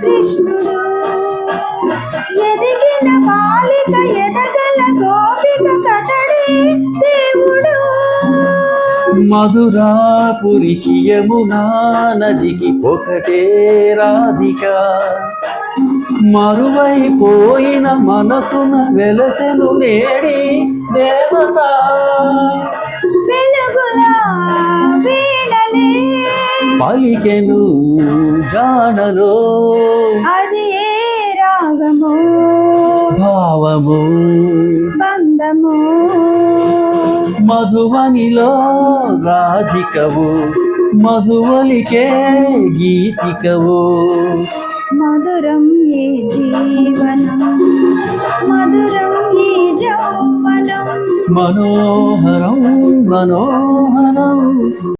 కృష్ణుడు. ఎదిగిన బాలిక ఎదగల గోపిక కతడే దేవుడు. మధురాపురికి యమునా నదికి ఒకటే రాధిక. మరువైపోయిన మనసున వెలసెను నేడి దేవత. వెలుగుల వీణలే పలికెను జాడలో అది ఏ రాగము భావము బంధము. మధువనిలో రాధికవు మధువలికే గీతికవు. మధురం ఈ జీవనం మధురం ఈ యౌవనం మనోహరం మనోహరం